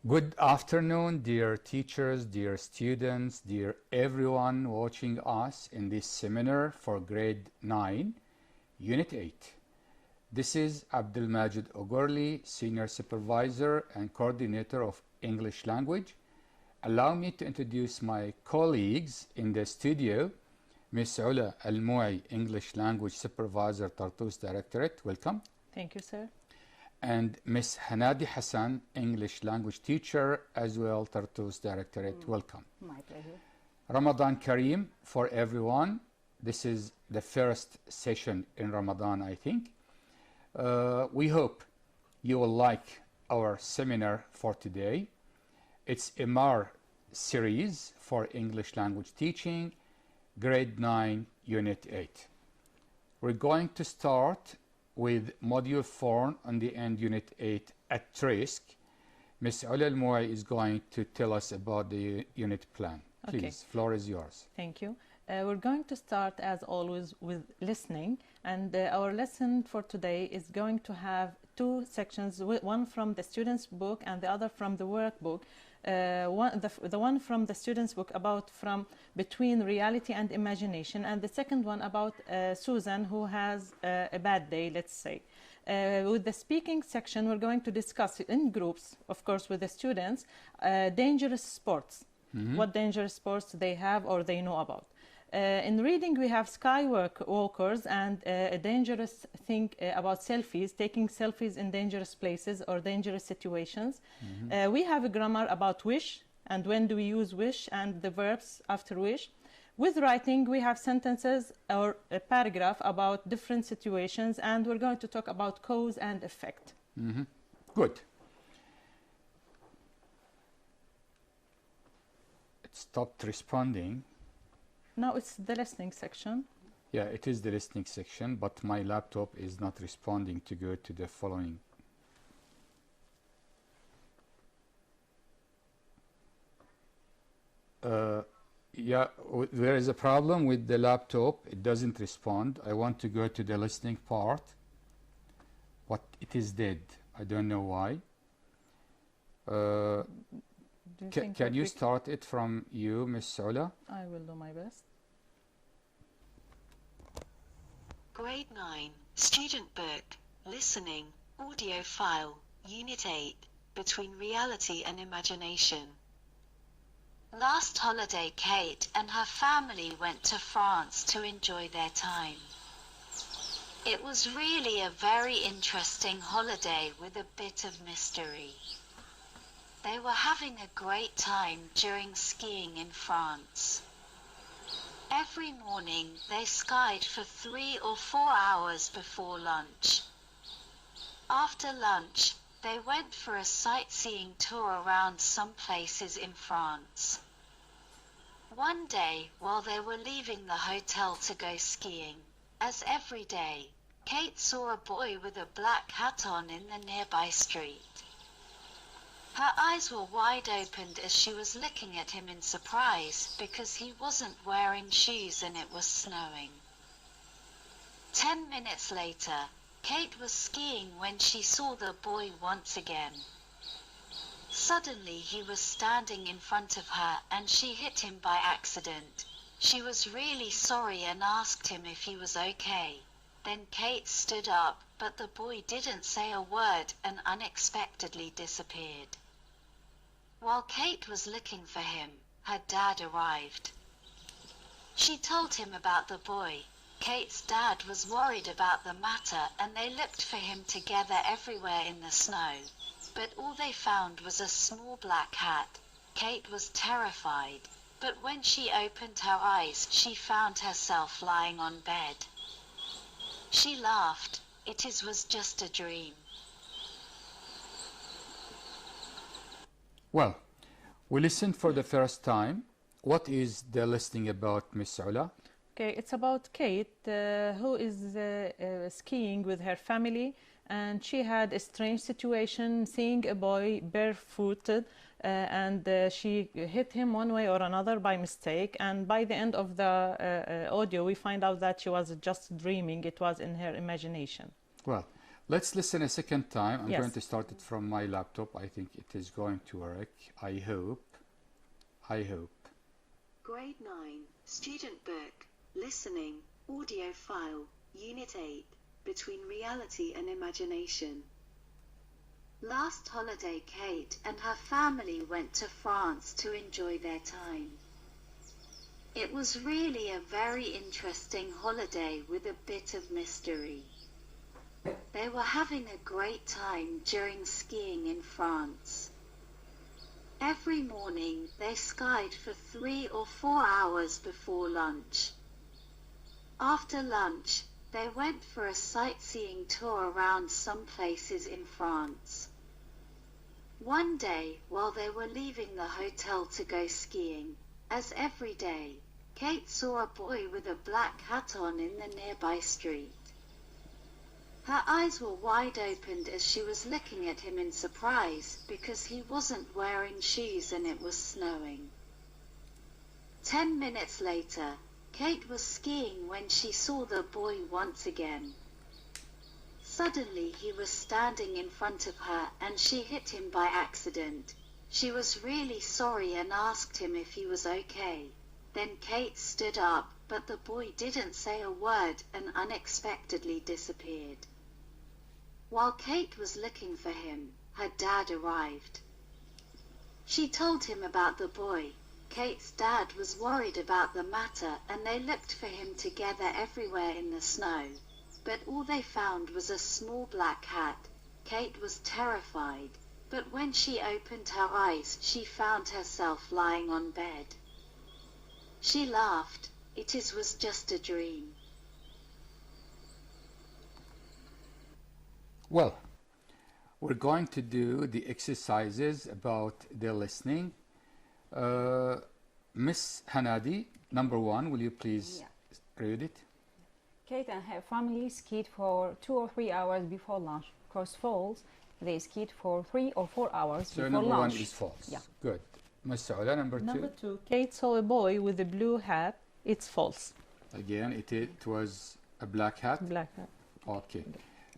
Good afternoon, dear teachers, dear students, dear everyone watching us in this seminar for grade 9, Unit 8. This is Abdelmajid Ogorli, Senior Supervisor and Coordinator of English Language. Allow me to introduce my colleagues in the studio. Ms. Ula Al-Mouai, English Language Supervisor, Tartus Directorate. Welcome. Thank you, sir. And Ms. Hanadi Hassan, English Language Teacher, as well, Tartus Directorate. Welcome. My pleasure. Ramadan Kareem for everyone. This is the first session in Ramadan, I think. We hope you will like our seminar for today. It's a MAR series for English language teaching, grade 9, Unit 8. We're going to start with Module 4 on the end, Unit 8, at risk. Ms. Ula Al-Mouai is going to tell us about the unit plan. Please, Okay. floor is yours. Thank you. We're going to start, as always, with listening. And our lesson for today is going to have two sections, one from the student's book and the other from the workbook. The one from the student's book about from between reality and imagination, and the second one about Susan, who has a bad day, let's say. With the speaking section, we're going to discuss in groups, of course, with the students, dangerous sports. What dangerous sports they have or they know about. In reading, we have skywalkers and a dangerous thing about selfies, taking selfies in dangerous places or dangerous situations. We have a grammar about wish and when do we use wish and the verbs after wish. With writing, we have sentences or a paragraph about different situations, and we're going to talk about cause and effect. Good. It stopped responding. Now it's the listening section. Yeah, it is the listening section, but my laptop is not responding to go to the following. Yeah, there is a problem with the laptop. It doesn't respond. I want to go to the listening part. What it is dead. I don't know why. Can you start it from you, Miss Ula? I will do my best. Grade 9, Student Book, Listening, Audio File, Unit 8, Between Reality and Imagination. Last holiday, Kate and her family went to France to enjoy their time. It was really a very interesting holiday with a bit of mystery. They were having a great time during skiing in France. Every morning they skied for 3 or 4 hours before lunch. After lunch, they went for a sightseeing tour around some places in France. One day, while they were leaving the hotel to go skiing, as every day, Kate saw a boy with a black hat on in the nearby street. Her eyes were wide opened as she was looking at him in surprise because he wasn't wearing shoes and it was snowing. 10 minutes later, Kate was skiing when she saw the boy once again. Suddenly he was standing in front of her and she hit him by accident. She was really sorry and asked him if he was okay. Then Kate stood up, but the boy didn't say a word and unexpectedly disappeared. While Kate was looking for him, her dad arrived. She told him about the boy. Kate's dad was worried about the matter and they looked for him together everywhere in the snow. But all they found was a small black hat. Kate was terrified, but when she opened her eyes, she found herself lying on bed. She laughed. It was just a dream. Well, we listened for the first time. What is the listening about, Miss Ula? Okay, it's about Kate, who is skiing with her family, and she had a strange situation seeing a boy barefooted, and she hit him one way or another by mistake, and by the end of the audio we find out that she was just dreaming. It was in her imagination. Well, Let's listen a second time. I'm Yes. going to start it from my laptop. I think it is going to work. I hope. Grade 9, Student Book, Listening, Audio File, Unit 8, Between Reality and Imagination. Last holiday, Kate and her family went to France to enjoy their time. It was really a very interesting holiday with a bit of mystery. They were having a great time during skiing in France. Every morning they skied for 3 or 4 hours before lunch. After lunch, they went for a sightseeing tour around some places in France. One day, while they were leaving the hotel to go skiing, as every day, Kate saw a boy with a black hat on in the nearby street. Her eyes were wide opened as she was looking at him in surprise because he wasn't wearing shoes and it was snowing. 10 minutes later, Kate was skiing when she saw the boy once again. Suddenly he was standing in front of her and she hit him by accident. She was really sorry and asked him if he was okay. Then Kate stood up, but the boy didn't say a word and unexpectedly disappeared. While Kate was looking for him, her dad arrived. She told him about the boy. Kate's dad was worried about the matter and they looked for him together everywhere in the snow. But all they found was a small black hat. Kate was terrified, but when she opened her eyes, she found herself lying on bed. She laughed. It was just a dream. Well, we're going to do the exercises about the listening. Miss Hanadi, number 1, will you please read it? Kate and her family skied for 2 or 3 hours before lunch. Of course, false. They skied for 3 or 4 hours So before number lunch. 1 is false. Yeah. Good. Miss Saula, number 2. Number 2, Kate saw a boy with a blue hat. It's false. Again, it was a black hat. Black hat. Okay.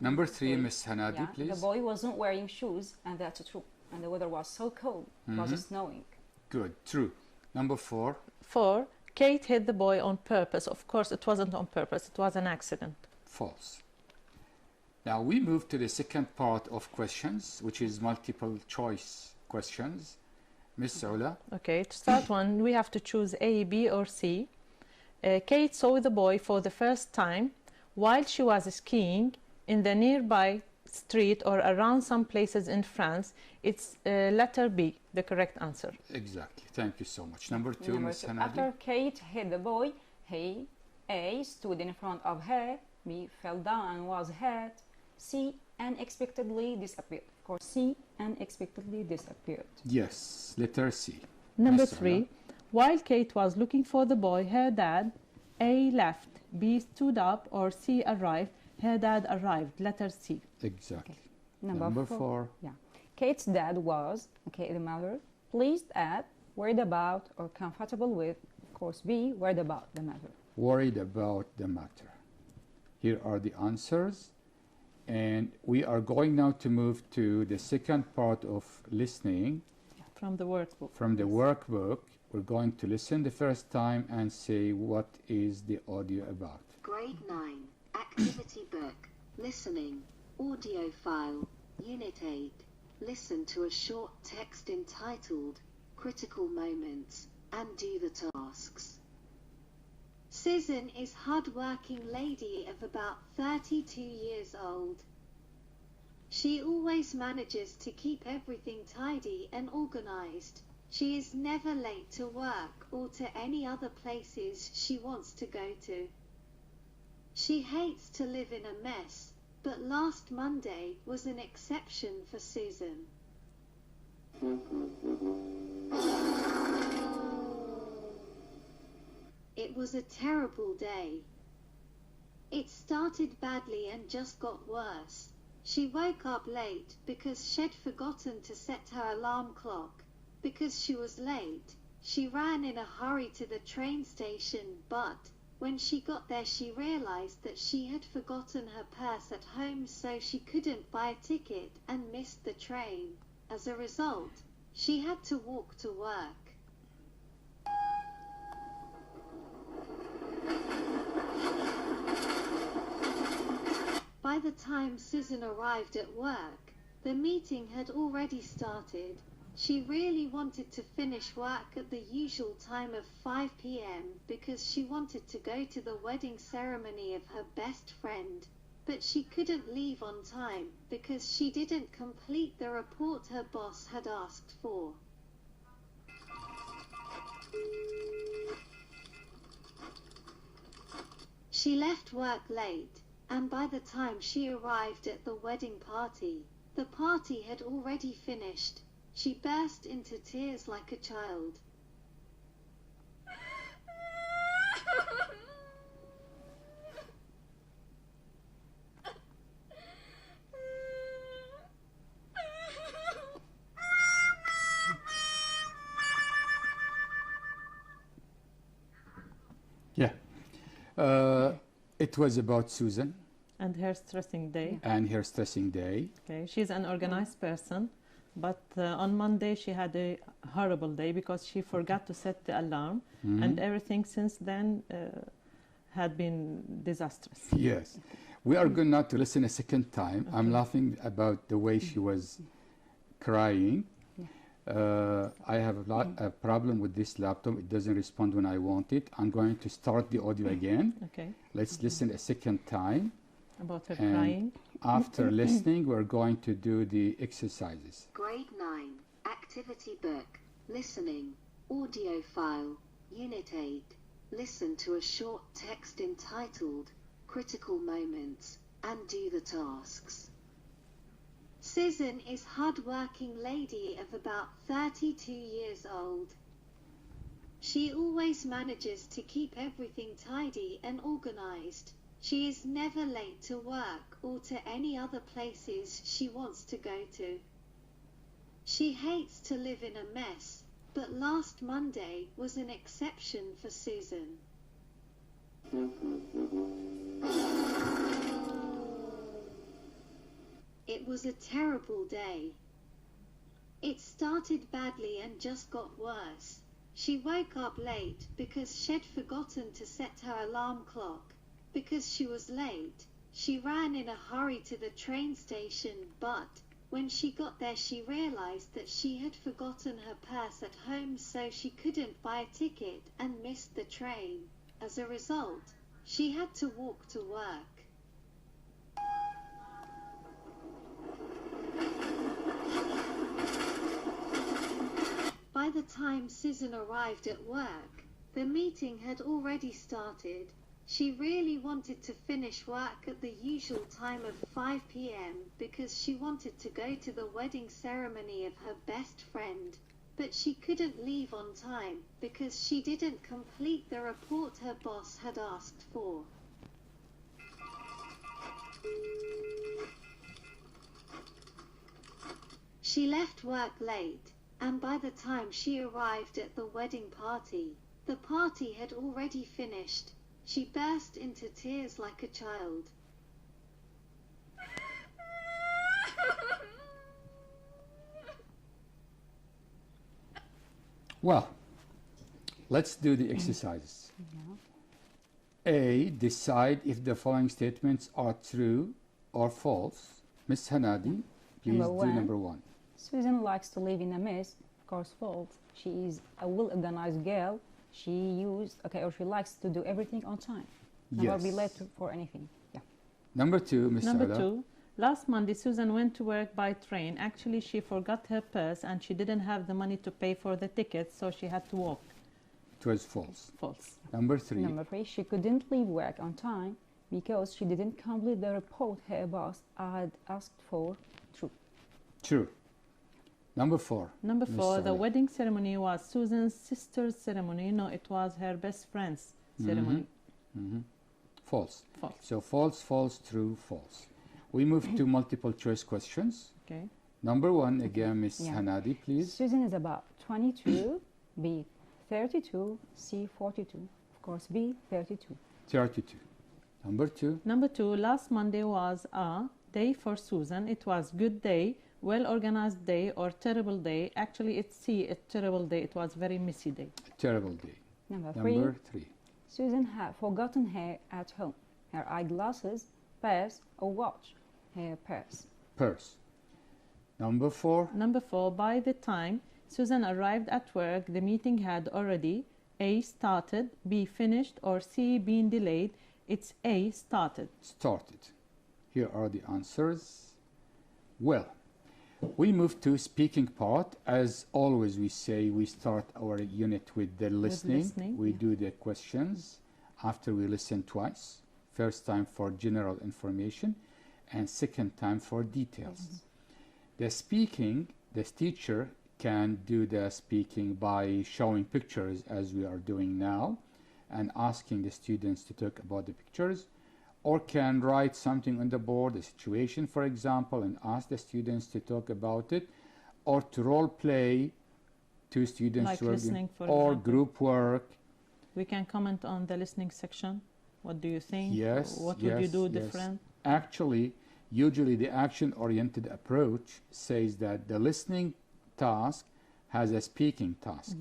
Number 3, Miss Hanadi, Yeah, please. the boy wasn't wearing shoes, and that's true. And the weather was so cold, it was snowing. Good. True. Number 4. 4, Kate hit the boy on purpose. Of course, it wasn't on purpose. It was an accident. False. Now we move to the second part of questions, which is multiple choice questions. Miss Saula. Okay, to start one, we have to choose A, B, or C. Kate saw the boy for the first time while she was skiing in the nearby street or around some places in France. It's letter B, the correct answer. Exactly. Thank you so much. Number 2, Miss Hanadi. After Kate hit the boy, he, A, stood in front of her, B, fell down and was hurt, C, unexpectedly disappeared. Of course, C, unexpectedly disappeared. Yes, letter C. Number Miss 3, Saula. while Kate was looking for the boy, her dad, A, left, B, stood up, or C, arrived. Her dad arrived, letter C. Exactly. Number 4. Yeah. Kate's dad was, okay, the mother, pleased at, worried about, or comfortable with. Of course, B, worried about the matter. Worried about the matter. Here are the answers. And we are going now to move to the second part of listening. From the workbook. From the workbook, we're going to listen the first time and say what is the audio about. Grade 9, Activity Book, Listening, Audio File, Unit 8. Listen to a short text entitled Critical Moments and do the tasks. Susan is hard-working lady of about 32 years old. She always manages to keep everything tidy and organized. She is never late to work or to any other places she wants to go to. She hates to live in a mess, but last Monday was an exception for Susan. It was a terrible day. It started badly and just got worse. She woke up late because she'd forgotten to set her alarm clock. Because she was late, she ran in a hurry to the train station, but When she got there, she realized that she had forgotten her purse at home, so she couldn't buy a ticket and missed the train. As a result, she had to walk to work. By the time Susan arrived at work, the meeting had already started. She really wanted to finish work at the usual time of 5 p.m. because she wanted to go to the wedding ceremony of her best friend. But she couldn't leave on time because she didn't complete the report her boss had asked for. She left work late, and by the time she arrived at the wedding party, the party had already finished. She burst into tears like a child. Yeah. It was about Susan And her stressing day. and her stressing day. Okay, she's an organized person, but on Monday she had a horrible day because she forgot to set the alarm, and everything since then had been disastrous. Yes. We are going now to listen a second time. I'm laughing about the way she was crying. I have a problem with this laptop. It doesn't respond when I want it. I'm going to start the audio again. Okay, Let's listen a second time. about her And crying. after listening, we're going to do the exercises. Grade 9, Activity Book, Listening, Audio File, Unit 8. Listen to a short text entitled Critical Moments, and do the tasks. Susan is hard-working lady of about 32 years old. She always manages to keep everything tidy and organized. She is never late to work or to any other places she wants to go to. She hates to live in a mess, but last Monday was an exception for Susan. It was a terrible day. It started badly and just got worse. She woke up late because she'd forgotten to set her alarm clock. Because she was late, she ran in a hurry to the train station, but when she got there she realized that she had forgotten her purse at home, so she couldn't buy a ticket and missed the train. As a result, she had to walk to work. By the time Susan arrived at work, the meeting had already started. She really wanted to finish work at the usual time of 5 p.m. because she wanted to go to the wedding ceremony of her best friend. But she couldn't leave on time because she didn't complete the report her boss had asked for. She left work late, and by the time she arrived at the wedding party, the party had already finished. She burst into tears like a child. Well, let's do the exercises. A, decide if the following statements are true or false. Miss Hanadi, please Number do one. number 1. Susan likes to live in a mess. Of course, false. She is a well-organized girl. She likes to do everything on time. Never be Yes. late for anything. Yeah. Number 2, Miss Number Ala. 2, last Monday Susan went to work by train. Actually, she forgot her purse and she didn't have the money to pay for the ticket, so she had to walk. It was false. False. Number 3, Number 3, she couldn't leave work on time because she didn't complete the report her boss had asked for. True. true. Number 4, Number Miss 4, the Saleh. wedding ceremony was Susan's sister's ceremony. No, it was her best friend's ceremony. false. False. So false, false, true, false. We move to multiple choice questions. Okay. Number 1, again, Miss Yeah. Hanadi, please. Susan is about 22, B 32, C 42. Of Of course, B, 32. 32. Number 2. Number 2, last Monday was a day for Susan. It was good day, well organized day, or terrible day. Actually, it's C, a terrible day. It was very messy day. Terrible day. Number Number 3. 3. Susan had forgotten her at home. Her eyeglasses, purse, or watch. Her purse. Purse. Number 4. Number 4, by the time Susan arrived at work, the meeting had already A, started, B, finished, or C, been delayed. It's A, started. Started. Here are the answers. Well, we move to speaking part. As always, we say we start our unit with the listening. We do the questions after we listen twice. First time for general information and second time for details. The speaking, the teacher can do the speaking by showing pictures as we are doing now and asking the students to talk about the pictures, or can write something on the board, a situation for example, and ask the students to talk about it, or to role play, two students Like working, listening, for or example. group work. We can comment on the listening section. What do you think? Yes, What would you do yes. different? Actually, usually the action-oriented approach says that the listening task has a speaking task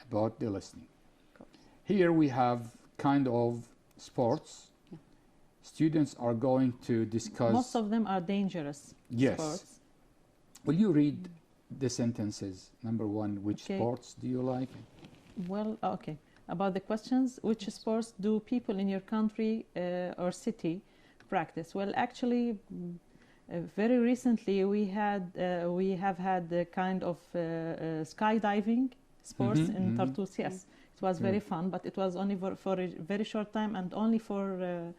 about the listening. Here we have kind of sports. Students are going to discuss. Most of them are dangerous Yes. sports. Will you read the sentences? Number 1, which Okay. sports do you like? Well, okay. About the questions, which sports do people in your country or city practice? Well, actually, very recently we have had the kind of skydiving sports in Tartus. Yes, it was very fun, but it was only for a very short time and only for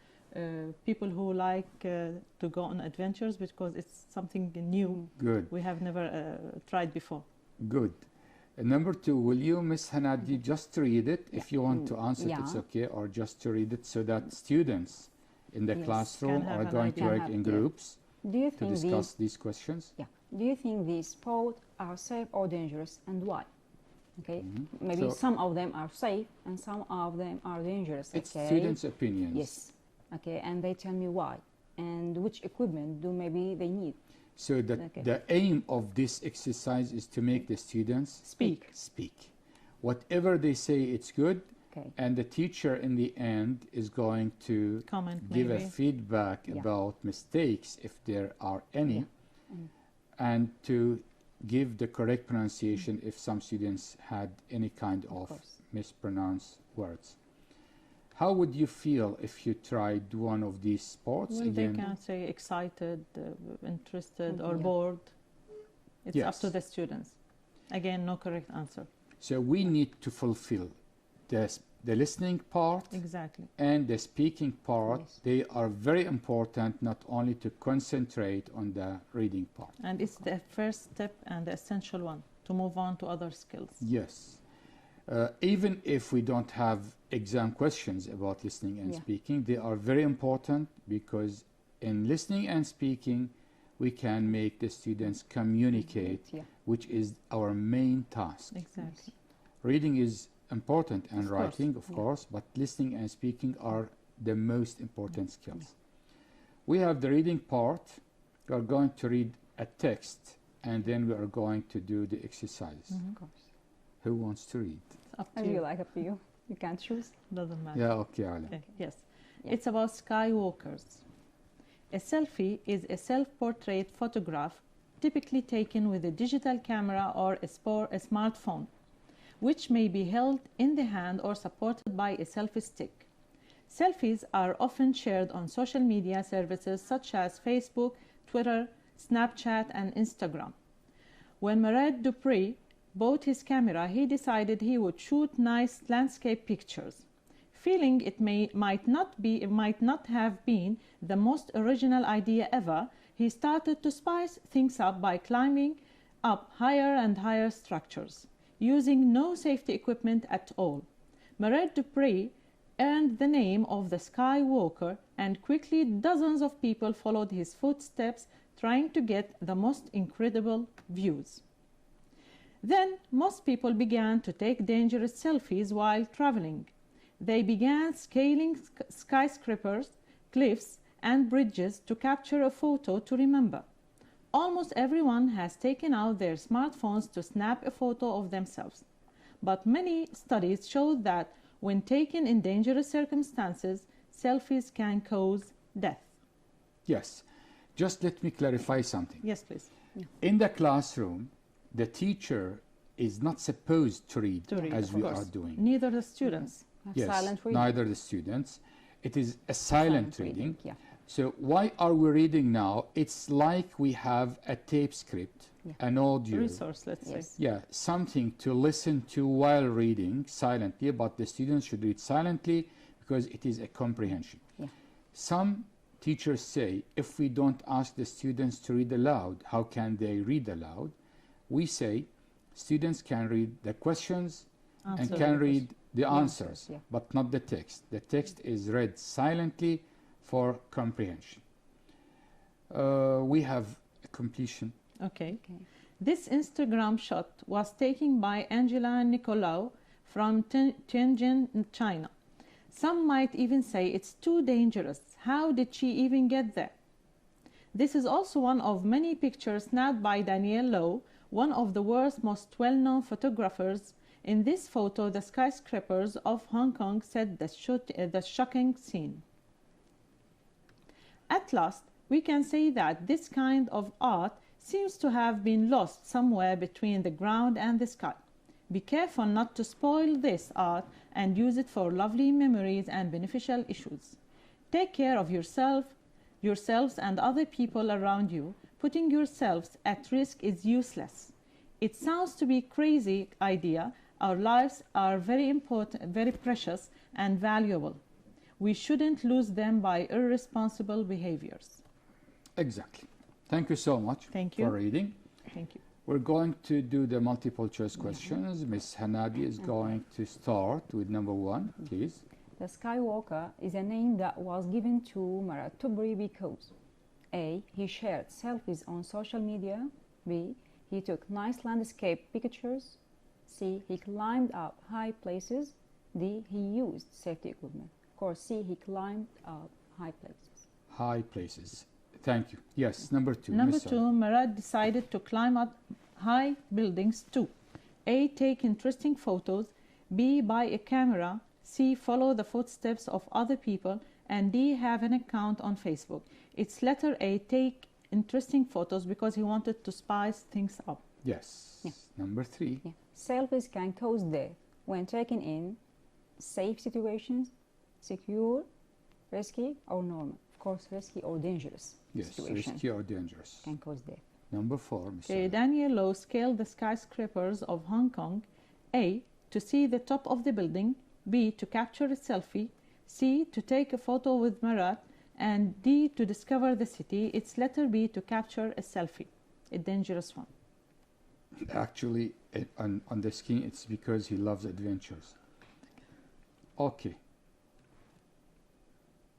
people who like to go on adventures, because it's something new. Good, We have never tried before. good. Number 2, will you, Miss Hanadi, just read it? If you want to answer it, it's Yeah. okay, or just to read it so that students in the Yes. classroom Can have are an going to idea. work in groups Do you to think discuss these questions. Do you think these sports are safe or dangerous, and why? Okay, maybe So- some of them are safe and some of them are dangerous. It's okay? students' opinions. Yes. Okay, and they tell me why and which equipment do maybe they need. So that Okay. the aim of this exercise is to make the students speak. Whatever they say, it's good, Okay. and the teacher in the end is going to Comment give maybe. a feedback Yeah. about mistakes if there are any, and to give the correct pronunciation if some students had any kind of course. mispronounced words. How would you feel if you tried one of these sports Well, again? they can say excited, interested, or Yeah. bored. It's up Yes. to the students. Again, no correct answer. So we need to fulfill the listening part Exactly. and the speaking part. Yes. They are very important, not only to concentrate on the reading part. And it's the first step and the essential one to move on to other skills. Yes. Even if we don't have exam questions about listening and Yeah. speaking, they are very important, because in listening and speaking, we can make the students communicate, Yeah. which is our main task. Exactly. Reading is important, and Of course, writing, of yeah. course, but listening and speaking are the most important skills. We have the reading part. We are going to read a text, and then we are going to do the exercises. Of course. Who wants to read? It's up As to you you. like, up to you. You can't choose. Doesn't matter. Yeah, okay, Ala. Okay, yes. Yeah. It's about skywalkers. A selfie is a self-portrait photograph typically taken with a digital camera or a smartphone, which may be held in the hand or supported by a selfie stick. Selfies are often shared on social media services such as Facebook, Twitter, Snapchat, and Instagram. When Murad Dupree bought his camera, he decided he would shoot nice landscape pictures. Feeling it might not have been the most original idea ever, he started to spice things up by climbing up higher and higher structures, using no safety equipment at all. Murad Dupree earned the name of the Skywalker, and quickly dozens of people followed his footsteps, trying to get the most incredible views. Then most people began to take dangerous selfies while traveling. They began scaling skyscrapers, cliffs, and bridges to capture a photo to remember. Almost everyone has taken out their smartphones to snap a photo of themselves. But many studies show that when taken in dangerous circumstances, selfies can cause death. Yes. Just let me clarify something. Yes, please. In the classroom, the teacher is not supposed to read, To read, as of we course. are doing. Neither the students. Yes, Silent reading. neither the students. It is a silent reading. Yeah. So why are we reading now? It's like we have a tape script, Yeah. an audio. Resource, let's Yes. say. Yeah, something to listen to while reading silently, but the students should read silently because it is a comprehension. Yeah. Some teachers say if we don't ask the students to read aloud, how can they read aloud? We say students can read the questions and Answer can the read the answers, answers, yeah. but not the text. The text is read silently for comprehension. We have a completion. Okay. Okay. This Instagram shot was taken by Angela Nicolau from Tianjin, China. Some might even say it's too dangerous. How did she even get there? This is also one of many pictures snapped by Danielle Low, one of the world's most well-known photographers. In this photo, the skyscrapers of Hong Kong set the shocking scene. At last, we can say that this kind of art seems to have been lost somewhere between the ground and the sky. Be careful not to spoil this art and use it for lovely memories and beneficial issues. Take care of yourselves and other people around you. Putting yourselves at risk is useless. It sounds to be a crazy idea. Our lives are very important, very precious and valuable. We shouldn't lose them by irresponsible behaviors. Exactly. Thank you so much Thank you. for reading. Thank you. We're going to do the multiple choice questions. Ms. Hanadi is going to start with number 1, please. The Skywalker is a name that was given to Marat Tubri because A. He shared selfies on social media. B. He took nice landscape pictures. C. He climbed up high places. D. He used safety equipment. Of course, C. He climbed up high places. High places. Thank you. Yes, number 2. Number Ms. 2, Marat decided to climb up high buildings too. A. Take interesting photos. B. Buy a camera. C. Follow the footsteps of other people. And D. Have an account on Facebook. It's letter A. Take interesting photos because he wanted to spice things up. Yes. Yeah. Number 3. Yeah. Selfies can cause death when taken in safe situations, secure, risky, or normal. Of course, risky or dangerous Yes, situation risky or dangerous. can cause death. Number 4, Ms. Okay, Daniel Low scaled the skyscrapers of Hong Kong. A. To see the top of the building. B. To capture a selfie. C. To take a photo with Marat. And D. To discover the city. It's letter B. To capture a selfie. A dangerous one. Actually, on the screen, it's because he loves adventures. Okay.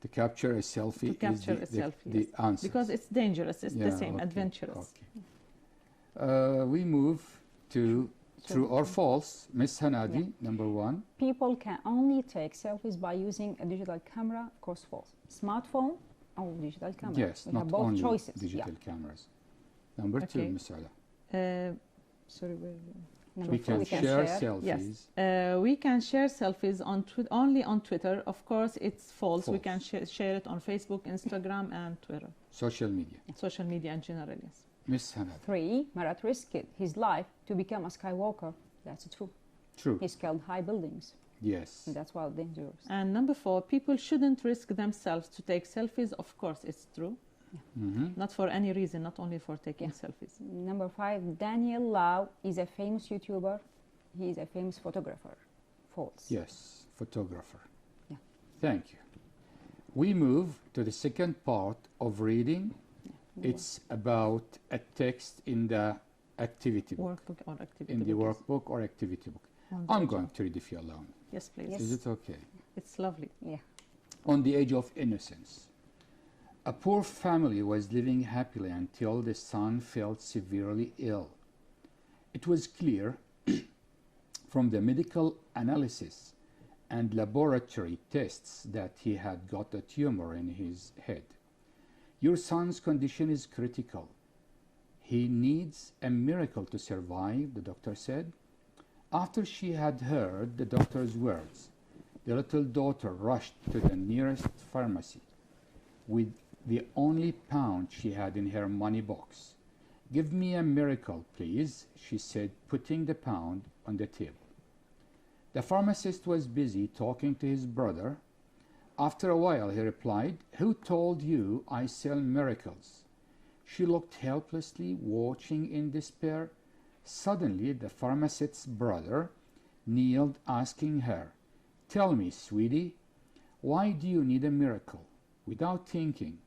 To capture a selfie To capture is a selfie, the yes. answer. Because it's dangerous. It's the Yeah, same. okay, Adventurous. okay. We move to true or false. Miss Hanadi, Yeah. number 1. People can only take selfies by using a digital camera. Of course, false. Smartphone or digital camera. Yes, We not have both only choices. digital cameras. Number 2, Okay. Miss Ala. Sorry, Number We 4, can we can share share. selfies. we can share selfies on only on Twitter. Of course, it's false. We False. can share it on Facebook, Instagram, and Twitter. Social media. Social media in general, yes. Miss Hanadi. 3, Marat risked his life to become a skywalker. That's true. True. He scaled high buildings, Yes. and that's why dangerous. And number 4, people shouldn't risk themselves to take selfies. Of course, it's true. Mhm. Not for any reason, not only for taking Yeah. selfies. Number 5, Daniel Lau is a famous YouTuber. He is a famous photographer. False. Yes, photographer. Yeah. Thank you. We move to the second part of reading. It's about a text in the activity book, Workbook or activity. in the book, yes. workbook or activity book. On I'm the- going to read if you allow me. Yes, please. Yes. Is it okay? It's lovely. Yeah. On the age of innocence. A poor family was living happily until the son fell severely ill. It was clear from the medical analysis and laboratory tests that he had got a tumor in his head. Your son's condition is critical. He needs a miracle to survive, the doctor said. After she had heard the doctor's words, the little daughter rushed to the nearest pharmacy with the only pound she had in her money box. "Give me a miracle, please," she said, putting the pound on the table. The pharmacist was busy talking to his brother. After a while, he replied, "Who told you I sell miracles?" She looked helplessly, watching in despair. Suddenly, the pharmacist's brother kneeled, asking her, "Tell me, sweetie, why do you need a miracle?" Without thinking,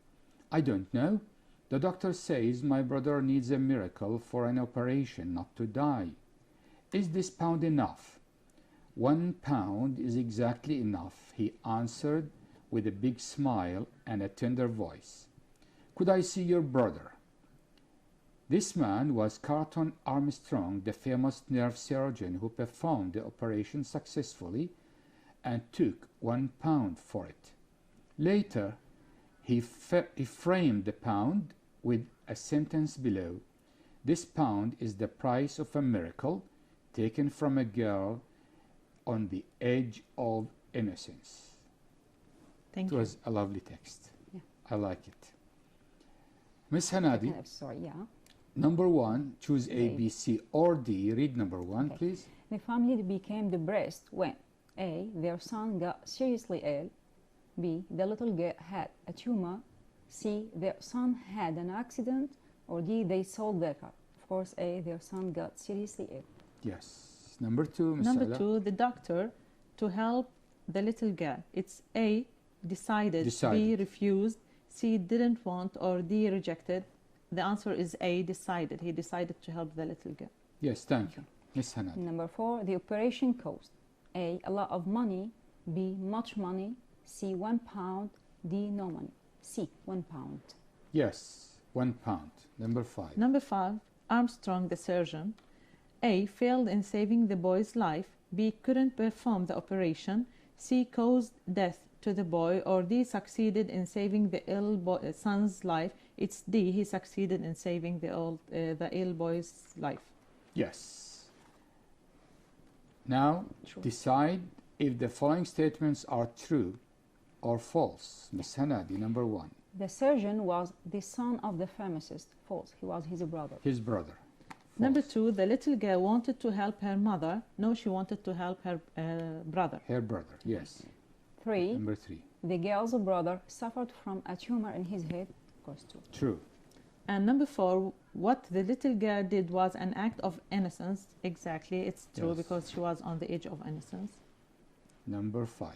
"I don't know. The doctor says my brother needs a miracle for an operation, not to die. Is this pound enough?" "1 pound is exactly enough," he answered with a big smile and a tender voice. "Could I see your brother?" This man was Carlton Armstrong, the famous nerve surgeon who performed the operation successfully and took 1 pound for it. Later, he framed the pound with a sentence below, "This pound is the price of a miracle taken from a girl on the edge of innocence." Thank It you. was a lovely text. Yeah. I like it. Miss Hanadi, Sorry, yeah. number 1, choose A, A. B, C, or D. Read number 1, Okay. please. The family became depressed when A. Their son got seriously ill. B. The little girl had a tumor. C. Their son had an accident. Or D. They sold their car. Of course, A. Their son got seriously ill. Yes. Number 2, Miss Number Salah. 2, the doctor to help the little girl. It's A, decided. B, Decided. refused. C, didn't want. Or D, rejected. The answer is A, decided. He decided to help the little girl. Yes, thank you. Miss Hanadi. Number 4, the operation cost A. A lot of money. B. Much money. C. 1 pound. D. No money. C. 1 pound. Yes, 1 pound. Number 5. Number 5, Armstrong, the surgeon. A, failed in saving the boy's life. B, couldn't perform the operation. C, caused death to the boy. Or D, succeeded in saving the son's life. It's D, he succeeded in saving the ill boy's life. Yes. Now, Sure. decide if the following statements are true or false. Miss Hanadi, number 1. The surgeon was the son of the pharmacist. False. He was his brother. His brother. Number False. 2, the little girl wanted to help her mother. No, she wanted to help her brother. Her brother, yes. 3. Number 3. The girl's brother suffered from a tumor in his head. Of course, 2. True. And number 4, what the little girl did was an act of innocence. Exactly, it's true, Yes. because she was on the edge of innocence. Number 5.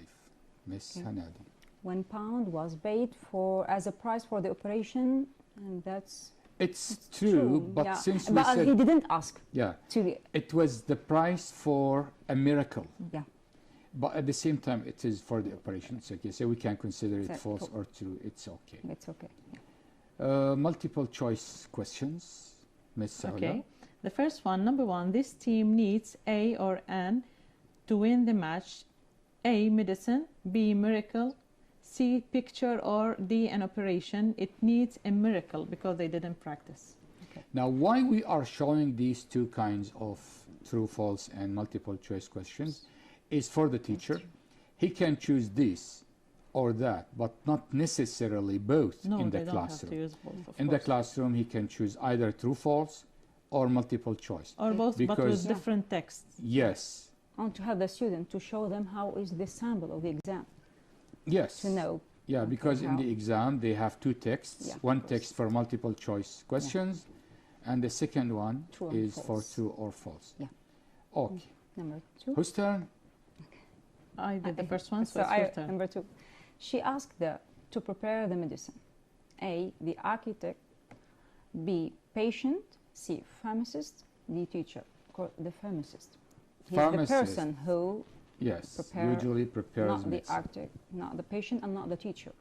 Miss Okay. Hanadi. 1 pound was paid for as a price for the operation, and that's It's true, but yeah. since we But said, he didn't ask yeah, to. it was the price for a miracle. Yeah. But at the same time, it is for the operation. It's okay. So we can consider it So- false or true. It's okay. It's okay. Multiple choice questions. Miss Saula. Okay. The first one, number 1, this team needs A or an to win the match. A, medicine. B, miracle. C, picture. Or D, an operation. It needs a miracle because they didn't practice. Now, why we are showing these two kinds of true, false, and multiple choice questions is for the teacher. He can choose this or that, but not necessarily both No, in the they don't have to classroom. use both, of In the course. classroom, he can choose either true, false, or multiple choice. Or both, but Because- with different texts. Yes, And to have the student to show them how is the sample of the exam yes. to know. Yeah, Okay, because in how- the exam they have two texts. Yeah, of One course. text for multiple choice questions, and the second one True and is for false. true or false. Yeah. Okay. Number 2. Whose turn? I did the first one, so, So it's your turn. number 2. She asked to prepare the medicine. A, the architect. B, patient. C, pharmacist. D, teacher. The pharmacist. He's Pharmacist. the person who, Yes, Prepare- usually prepares not the medicine. architect, not the patient, and not the teacher.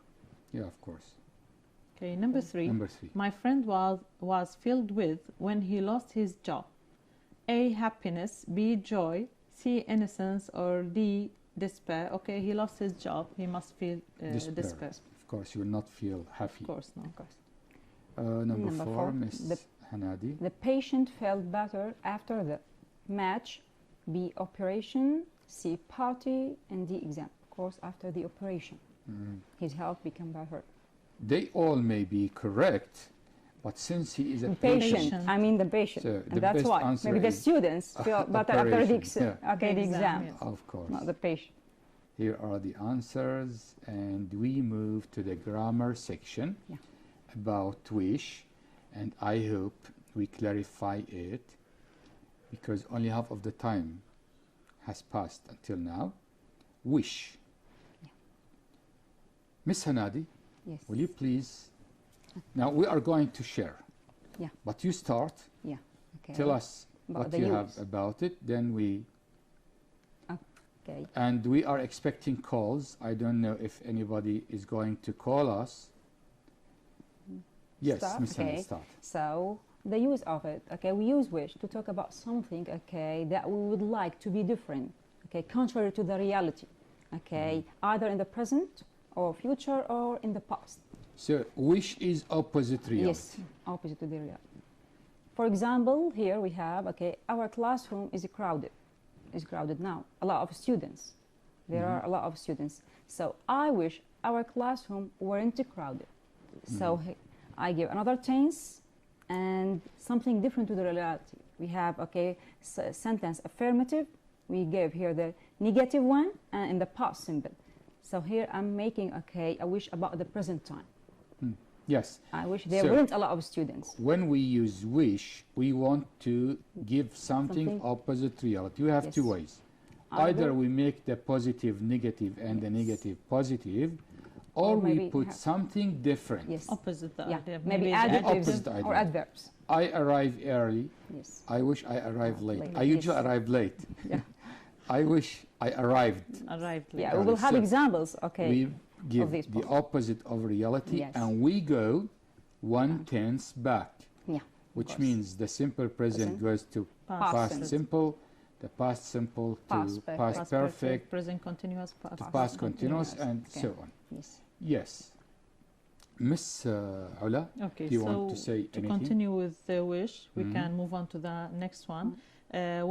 Yeah, of course. Okay, number 3. Number 3. My friend was filled with when he lost his job. A, happiness. B, joy. C, innocence. Or D, despair. Okay, he lost his job. He must feel despair. Of course, you will not feel happy. Of course, no. Of course. Number Number 4, four, Miss Hanadi. The patient felt better after the match, B, operation, C, party, and D, exam. Of course, after the operation, his health became better. They all may be correct, but since he is a patient. I mean the patient, So the and that's best why answer maybe the is students feel better after the operation, okay, the exam, yes. of course. not the patient. Here are the answers, and we move to the grammar section Yeah. about wish, and I hope we clarify it because only half of the time has passed until now. Wish. Yeah. Miss Hanadi, Yes. will you please? Now we are going to share. Yeah. But you start. Yeah. Okay. Tell us About what the you have use. about it. Then we. Okay. And we are expecting calls. I don't know if anybody is going to call us. Yes, Start, Miss Hanadi, okay. start. So the use of it, okay, we use wish to talk about something, okay, that we would like to be different, okay, contrary to the reality, okay, either in the present or future or in the past. So wish is opposite reality. Yes, opposite to the reality. For example, here we have, okay, our classroom is crowded now, a lot of students. There are a lot of students. So I wish our classroom weren't crowded. So I give another tense and something different to the reality. We have, okay, sentence affirmative. We gave here the negative one and in the past simple. So here I'm making, okay, a wish about the present time. Yes. I wish there So- weren't a lot of students. When we use wish, we want to give something Something- opposite reality. We have Yes. two ways. Either we make the positive negative and the negative positive, or we maybe put have- something different. Yes. Opposite the Yeah. idea. Maybe it's adjectives opposite or idea. adverbs. I arrive early. Yes. I wish I arrived late. Late, I usually yes. arrive late. Yeah. I wish I arrived. arrived Yeah, late. we will have So examples, okay. We give these the points. opposite of reality, Yes. and we go one tense back, Yeah. which course. means the simple present Present. goes to Past past simple. simple, the past simple to Past perfect. past perfect, present continuous, to past continuous, and Okay. so on. Yes. Yes. Miss Ula, Okay, do you so want to say to anything? continue with the wish, we Mhm. can move on to the next one.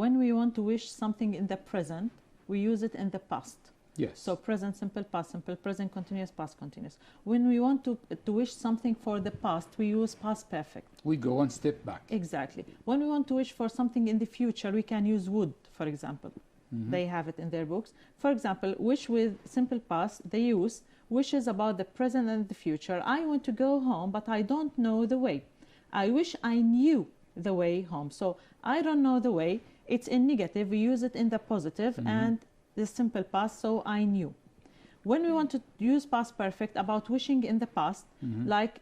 When we want to wish something in the present, we use it in the past. Yes. So present simple, past simple, present continuous, past continuous. When we want to wish something for the past, we use past perfect. we go one step back. Exactly. When we want to wish for something in the future, we can use would, for example. Mhm. They have it in their books. For example, wish with simple past, they use wishes about the present and the future. I want to go home, but I don't know the way. I wish I knew the way home. So I don't know the way. It's in negative. We use it in the positive and the simple past. So I knew. When we want to use past perfect about wishing in the past, like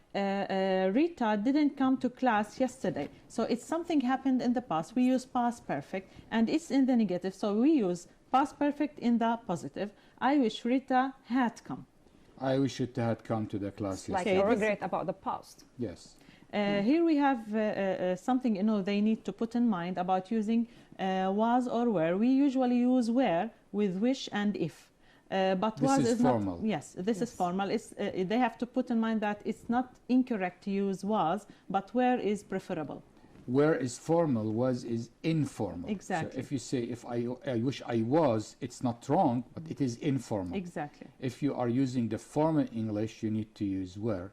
Rita didn't come to class yesterday. So it's something happened in the past. We use past perfect and it's in the negative. So we use past perfect in the positive. I wish Rita had come. I wish it had come to the class Like yesterday. Okay, a this- regret about the past. Yes. Here we have something they need to put in mind about using was or were. We usually use were with wish and if. But This was is not. formal. Yes, this is Yes. formal. It's, they have to put in mind that it's not incorrect to use was, but where is preferable. Where is formal, was is informal. Exactly. So if you say, if I wish I was, it's not wrong, but it is informal. Exactly. If you are using the formal English, you need to use were.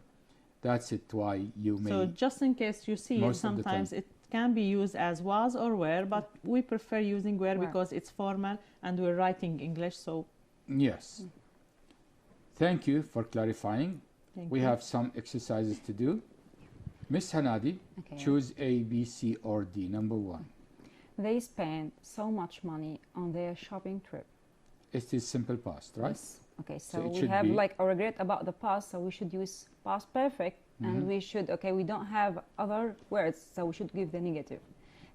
That's it why you may. So just in case you see it, Most of the sometimes time. it can be used as was or were, but we prefer using were Were. because it's formal and we're writing English. So Yes. Thank you for clarifying. thank We you. have some exercises to do. Miss Hanadi, Okay. choose A, B, C, or D. Number 1. They spent so much money on their shopping trip. It is simple past, right? Yes. Okay, So so it we should have be- like a regret about the past, so we should use past perfect, and we should, okay, we don't have other words, so we should give the negative.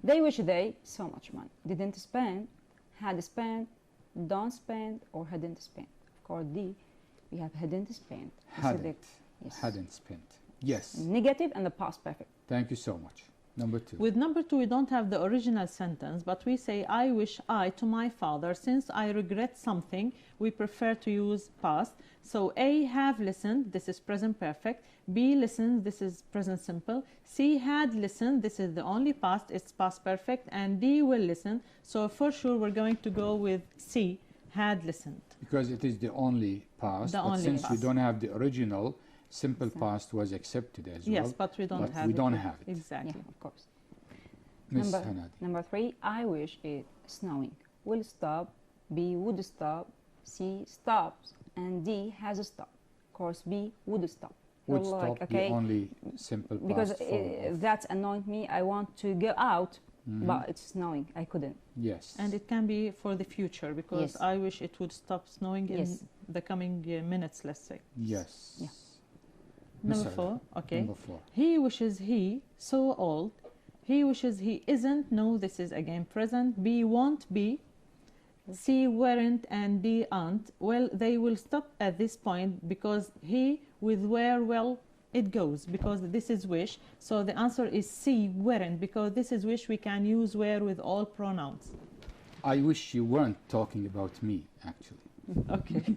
They wish they so much money. Didn't spend, had spent, don't spend, or hadn't spent. Of course, D, we have hadn't spent. This is Hadn't. the- yes. Hadn't spent. Yes. Negative and the past perfect. Thank you so much. Number 2. With number 2, we don't have the original sentence, but we say, I wish I to my father. Since I regret something, we prefer to use past. So A, have listened, this is present perfect. B, listened, this is present simple. C, had listened, this is the only past, it's past perfect. And D, will listen. So for sure, we're going to go with C, had listened. Because it is the only past, but since we don't have the original, simple past was accepted as well. Yes, but we don't have we it. don't have it. Exactly. Yeah, of course. Miss Hanadi. Number 3, I wish it snowing. Will stop. B, would stop. C, stops. And D, has a stop. Of course, B, would stop. Would You're stop like, the okay, only simple past because form of- that's annoying me. I want to go out, but it's snowing. I couldn't. Yes. And it can be for the future, because Yes. I wish it would stop snowing in Yes. the coming minutes, let's say. Yes. Yeah. Number Miss 4, okay. Number 4. He wishes he, so old. He wishes he isn't, no, this is again present. B, won't be. C, weren't, and D, aren't. Well, they will stop at this point because he with where, well, it goes, because this is wish. So the answer is C, weren't, because this is wish, we can use where with all pronouns. I wish you weren't talking about me, actually. Okay.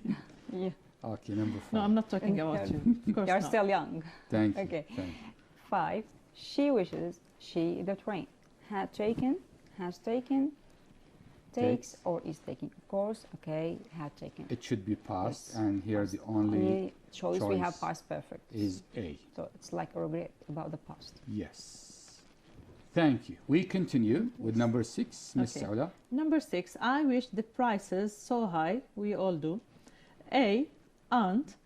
Yeah. Okay, number 5. No, I'm not talking about you. Of course You're not. still young. Thank you. Okay. Thank you. 5, she wishes she the train. Had taken, has taken, takes, or is taking. Of course, okay, had taken. It should be past, Yes. and here the only Only choice we have choice past perfect. is A. So it's like a regret about the past. Yes. Thank you. We continue with number 6, Miss Okay. Saula. Number 6, I wish the prices so high. We all do. A, aren't.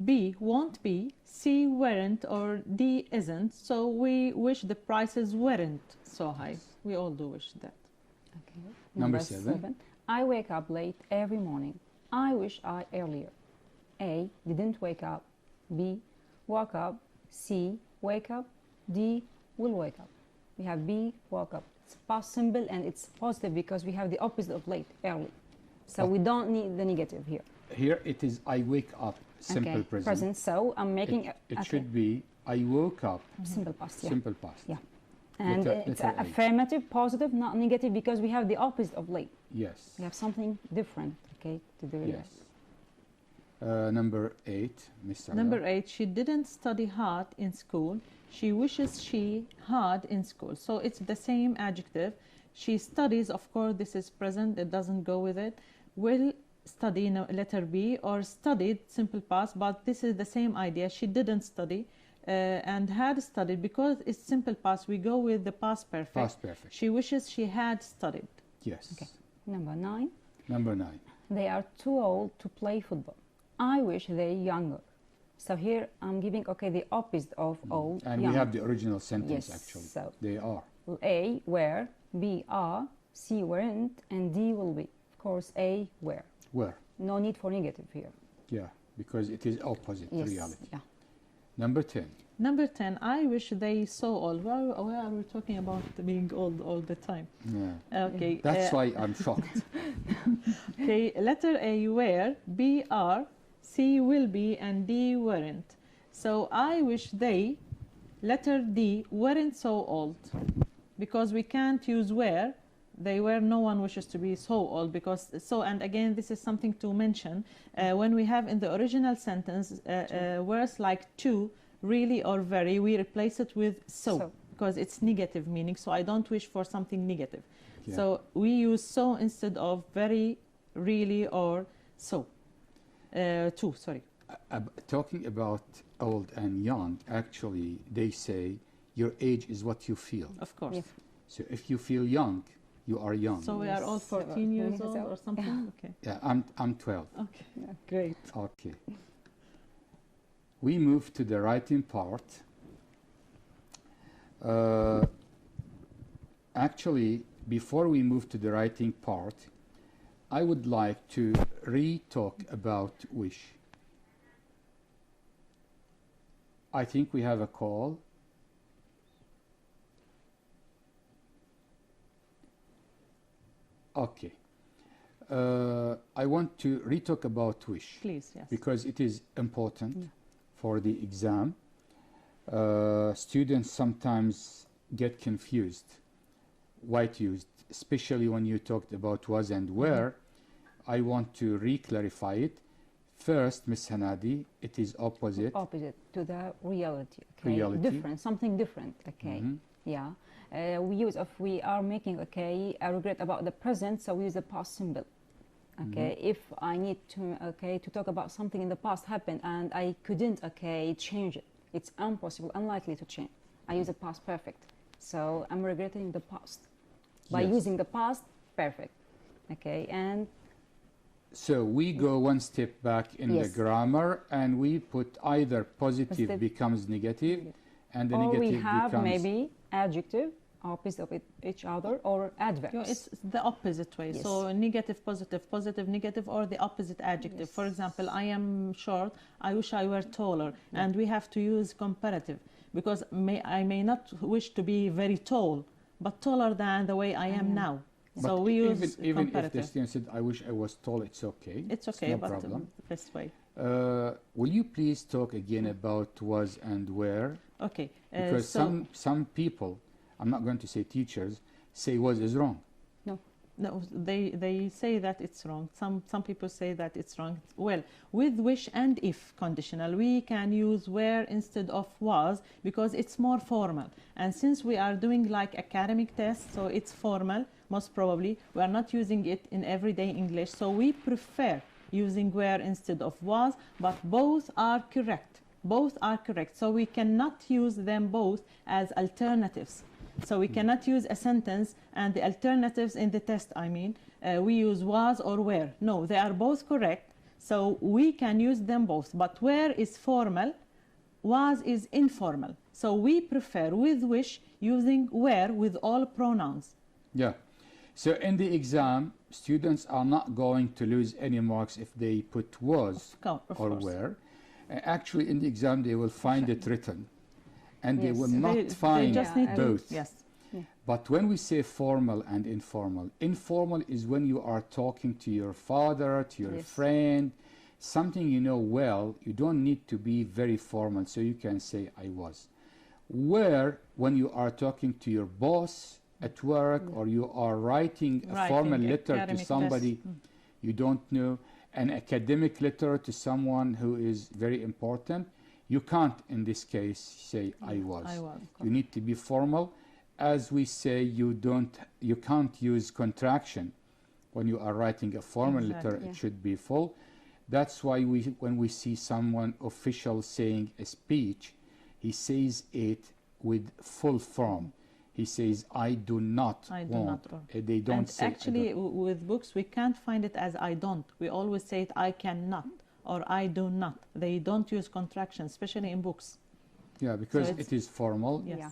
B, won't be. C, weren't. Or D, isn't. So we wish the prices weren't so high. We all do wish that. Okay. Number 7. I wake up late every morning. I wish I earlier. A, didn't wake up. B, woke up. C, wake up. D, will wake up. We have B, woke up. It's past simple and it's positive because we have the opposite of late, early. So we don't need the negative here. Here it is I wake up, simple Okay, present. present. So I'm making It okay. should be I woke up, simple past. Yeah. simple past. Yeah. And it's letter A. affirmative, positive, not negative, because we have the opposite of late. Yes. We have something different, okay, to do with Yes. Number 8, Miss Saula. Number 8, she didn't study hard in school. She wishes she had in school. So it's the same adjective. She studies, of course, this is present, it doesn't go with it. Will study, no, letter B, or studied, simple past, but this is the same idea. She didn't study and had studied. Because it's simple past, we go with the past perfect. Past perfect. She wishes she had studied. Yes. Okay. Number 9. Number 9. They are too old to play football. I wish they're younger. So here I'm giving, okay, the opposite of old, And young. we have the original sentence, Yes, actually. so- They are. A, where, B, are, C, weren't, and D will be. Of course, A, where. Where? No need for negative here. Yeah, because it is opposite Yes. reality. Yeah. Number 10. Number 10, I wish they so old. Why are we talking about being old all the time? Yeah. Okay. That's why I'm shocked. Okay, letter A, where, B, are, C, will be, and D, weren't. So I wish they, letter D, weren't so old. Because we can't use where. They were, no one wishes to be so old, because so, and again, this is something to mention. When we have in the original sentence words like to, really, or very, we replace it with so. Because it's negative meaning, so I don't wish for something negative. Yeah. So we use so instead of very, really, or so. To, sorry. Talking about old and young, actually, they say your age is what you feel. Of course. Yes. So if you feel young, you are young. So we are all Yes. 14 years Yes. old or something? Okay. Yeah, I'm 12. Okay. Yeah. Great. Okay. We move to the writing part. Actually, before we move to the writing part, I would like to re-talk about wish. I think we have a call. Okay. I want to re-talk about wish. Please, yes. Because it is important for the exam. Students sometimes get confused why it used, especially when you talked about was and were. I want to re-clarify it. First, Miss Hanadi, it is opposite. Opposite to the reality. Okay. Reality. Different, something different. Okay. Yeah. We use, if we are making, okay, a regret about the present, so we use the past symbol. Okay. If I need to, okay, to talk about something in the past happened and I couldn't, okay, change it. It's impossible, unlikely to change. I use the past perfect. So I'm regretting the past by Yes. using the past perfect. Okay. And So we go one step back in the Yes. grammar and we put either positive Positive. becomes negative and the or we negative have becomes maybe adjective opposite of each other or adverbs. Yeah, it's the opposite way. Yes. So negative, positive, positive, negative, or the opposite adjective. For example, I am short, I wish I were taller. And we have to use comparative because I may not wish to be very tall, but taller than the way I am now. So But we use even if the comparative. student said, I wish I was tall, it's okay. It's okay, no but problem. the best way. Will you please talk again about was and were? Okay. Because so some people, I'm not going to say teachers, say was is wrong. no, they say that it's wrong. Some people say that it's wrong. Well, with wish and if conditional, we can use were instead of was because it's more formal. And since we are doing like academic tests, so it's formal, most probably. We are not using it in everyday English, so we prefer using were instead of was, but both are correct. Both are correct. So we cannot use them both as alternatives. So we cannot use a sentence and the alternatives in the test, we use was or were. No, they are both correct. So we can use them both. But were is formal, was is informal. So we prefer with wish using were with all pronouns. Yeah. So in the exam, students are not going to lose any marks if they put was Of or course. were. Actually, in the exam, they will find it written. And they Yes. will not They find just need both. to, yes. But when we say formal and informal, informal is when you are talking to your father, to your Yes. friend, something you know well. You don't need to be very formal, so you can say I was. Where, when you are talking to your boss at work or you are writing a formal letter to academic somebody test. you don't know, an academic letter to someone who is very important, you can't in this case say I was. I was. You need to be formal. As we say, you can't use contraction when you are writing a formal letter. Exactly. It should be full. That's why when we see someone official saying a speech, he says it with full form. He says, I do not I do want. not. They don't And say I actually, don't. with books, we can't find it as I don't. We always say it I cannot or I do not. They don't use contraction, especially in books. Yeah, because it's- it is formal. Yes. Yeah.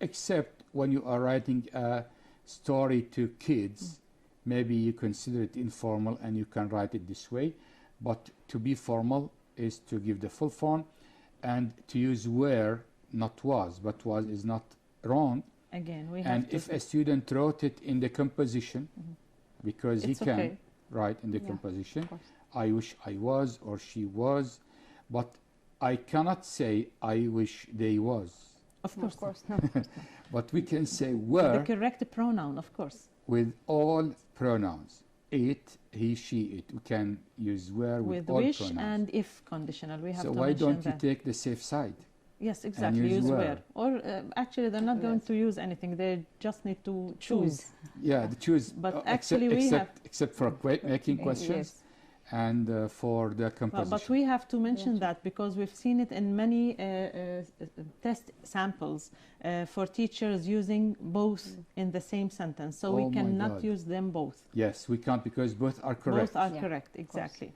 Except when you are writing a story to kids, maybe you consider it informal and you can write it this way. But to be formal is to give the full form and to use were, not was. But was is not wrong. Again, we have And to. if a student wrote it in the composition, because It's he can okay. write in the Yeah, composition, of course. I wish I was or she was, but I cannot say I wish they was. Of No, course. of course. No. But we can say The were correct pronoun, of course. with all pronouns. It, he, she, it. We can use were with With all wish pronouns. and if conditional. We have So to why mention don't you that. take the safe side? Yes, exactly. use Use were? were. Or actually, they're not going Yes. to use anything. They just need to choose. Yeah, the choose. But except, actually we except for making questions Yes. and for the But composition. we have to mention Yes. that because we've seen it in many test samples for teachers using both in the same sentence. So Oh we my cannot God. use them both. Yes, we can't because both are correct. Both are Yeah, correct, exactly.